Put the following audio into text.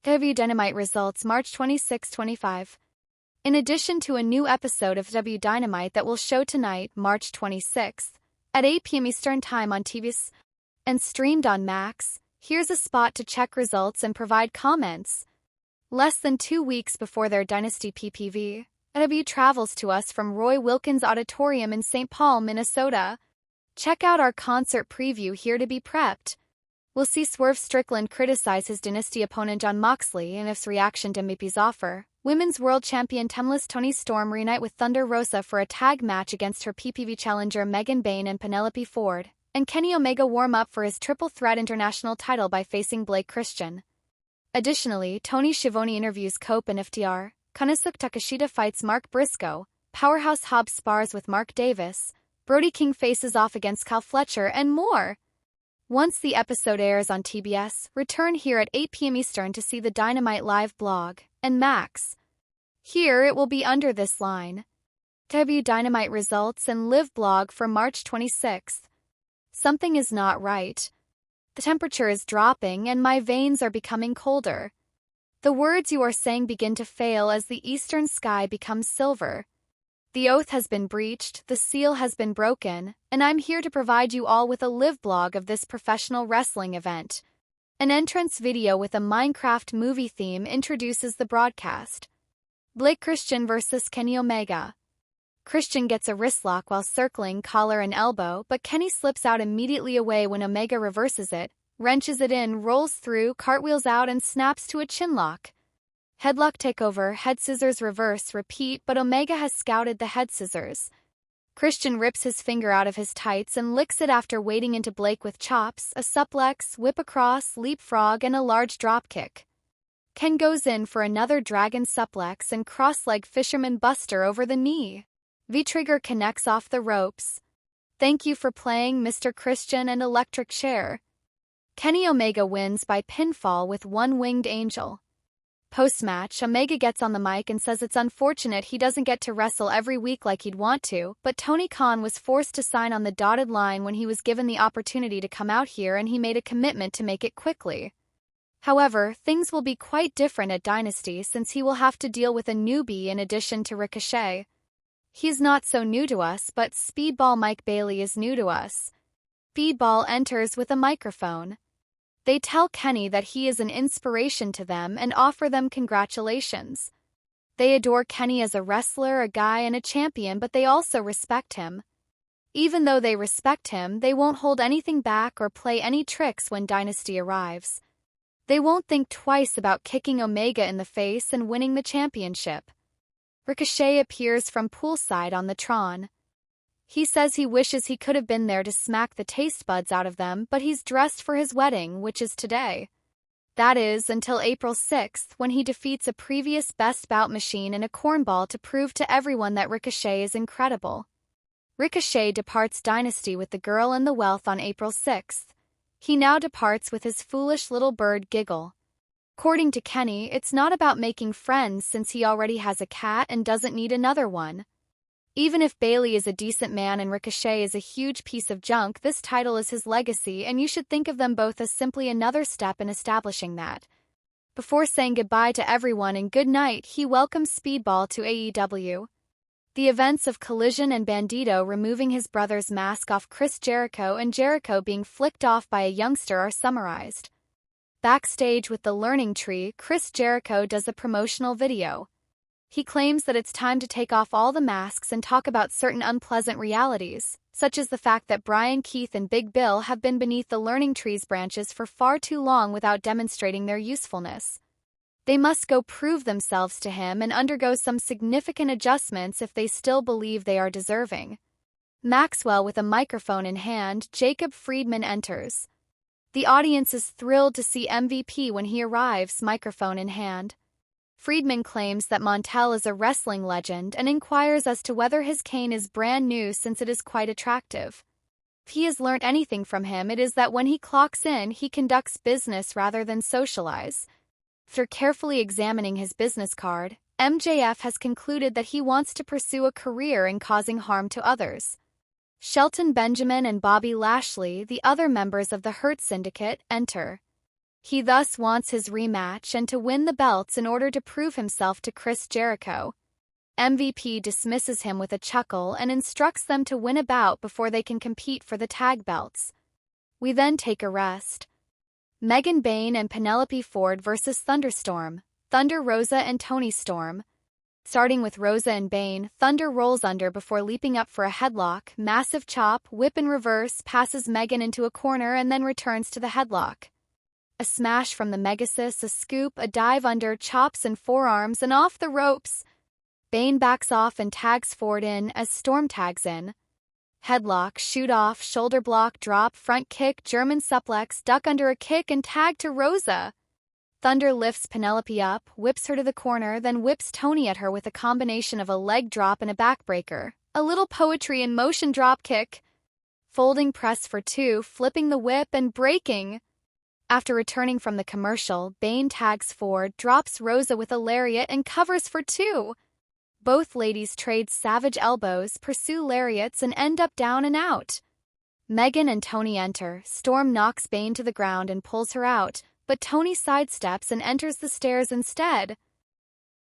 AEW Dynamite results March 26-25. In addition to a new episode of AEW Dynamite that will show tonight, March 26th, at 8 p.m. Eastern Time on TVS and streamed on Max, here's a spot to check results and provide comments. Less than 2 weeks before their Dynasty PPV, AEW travels to us from Roy Wilkins Auditorium in St. Paul, Minnesota. Check out our concert preview here to be prepped. We'll see Swerve Strickland criticize his Dynasty opponent Jon Moxley and IF's reaction to MVP's offer. Women's World Champion Timeless Toni Storm reunite with Thunder Rosa for a tag match against her PPV challenger Megan Bayne and Penelope Ford. And Kenny Omega warm up for his Triple Threat International title by facing Blake Christian. Additionally, Tony Schiavone interviews Cope and FTR. Konosuke Takeshita fights Mark Briscoe. Powerhouse Hobbs spars with Mark Davis. Brody King faces off against Kyle Fletcher and more. Once the episode airs on TBS, return here at 8 p.m. Eastern to see the Dynamite Live blog and Max. Here it will be under this line. AEW Dynamite results and live blog for March 26th. Something is not right. The temperature is dropping and my veins are becoming colder. The words you are saying begin to fail as the eastern sky becomes silver. The oath has been breached, the seal has been broken, and I'm here to provide you all with a live blog of this professional wrestling event. An entrance video with a Minecraft movie theme introduces the broadcast. Blake Christian vs. Kenny Omega. Christian gets a wristlock while circling collar and elbow, but Kenny slips out immediately away when Omega reverses it, wrenches it in, rolls through, cartwheels out, and snaps to a chinlock. Headlock takeover, head scissors reverse, repeat, but Omega has scouted the head scissors. Christian rips his finger out of his tights and licks it after wading into Blake with chops, a suplex, whip across, leapfrog, and a large dropkick. Ken goes in for another dragon suplex and cross-leg fisherman buster over the knee. V-Trigger connects off the ropes. Thank you for playing, Mr. Christian and Electric Chair. Kenny Omega wins by pinfall with one winged angel. Post-match, Omega gets on the mic and says it's unfortunate he doesn't get to wrestle every week like he'd want to, but Tony Khan was forced to sign on the dotted line when he was given the opportunity to come out here and he made a commitment to make it quickly. However, things will be quite different at Dynasty since he will have to deal with a newbie in addition to Ricochet. He's not so new to us, but Speedball Mike Bailey is new to us. Speedball enters with a microphone. They tell Kenny that he is an inspiration to them and offer them congratulations. They adore Kenny as a wrestler, a guy, and a champion, but they also respect him. Even though they respect him, they won't hold anything back or play any tricks when Dynasty arrives. They won't think twice about kicking Omega in the face and winning the championship. Ricochet appears from poolside on the Tron. He says he wishes he could have been there to smack the taste buds out of them, but he's dressed for his wedding, which is today. That is, until April 6th, when he defeats a previous Best Bout machine in a cornball to prove to everyone that Ricochet is incredible. Ricochet departs Dynasty with the girl and the wealth on April 6th. He now departs with his foolish little bird Giggle. According to Kenny, it's not about making friends since he already has a cat and doesn't need another one. Even if Bailey is a decent man and Ricochet is a huge piece of junk, this title is his legacy and you should think of them both as simply another step in establishing that. Before saying goodbye to everyone and good night, he welcomes Speedball to AEW. The events of Collision and Bandito removing his brother's mask off Chris Jericho and Jericho being flicked off by a youngster are summarized. Backstage with the Learning Tree, Chris Jericho does a promotional video. He claims that it's time to take off all the masks and talk about certain unpleasant realities, such as the fact that Brian Keith and Big Bill have been beneath the Learning Tree's branches for far too long without demonstrating their usefulness. They must go prove themselves to him and undergo some significant adjustments if they still believe they are deserving. Maxwell with a microphone in hand, Jacob Friedman enters. The audience is thrilled to see MVP when he arrives, microphone in hand. Friedman claims that Montel is a wrestling legend and inquires as to whether his cane is brand new since it is quite attractive. If he has learnt anything from him, it is that when he clocks in, he conducts business rather than socialize. After carefully examining his business card, MJF has concluded that he wants to pursue a career in causing harm to others. Shelton Benjamin and Bobby Lashley, the other members of the Hurt Syndicate, enter. He thus wants his rematch and to win the belts in order to prove himself to Chris Jericho. MVP dismisses him with a chuckle and instructs them to win a bout before they can compete for the tag belts. We then take a rest. Megan Bayne and Penelope Ford versus Thunderstorm, Thunder Rosa and Toni Storm. Starting with Rosa and Bayne, Thunder rolls under before leaping up for a headlock, massive chop, whip in reverse, passes Megan into a corner and then returns to the headlock. A smash from the Megasis, a scoop, a dive under, chops and forearms, and off the ropes. Bayne backs off and tags Ford in as Storm tags in. Headlock, shoot off, shoulder block, drop, front kick, German suplex, duck under a kick and tag to Rosa. Thunder lifts Penelope up, whips her to the corner, then whips Toni at her with a combination of a leg drop and a backbreaker. A little poetry in motion drop kick. Folding press for two, flipping the whip and breaking. After returning from the commercial, Bayne tags Ford, drops Rosa with a lariat and covers for two. Both ladies trade savage elbows, pursue lariats, and end up down and out. Megan and Toni enter. Storm knocks Bayne to the ground and pulls her out, but Toni sidesteps and enters the stairs instead.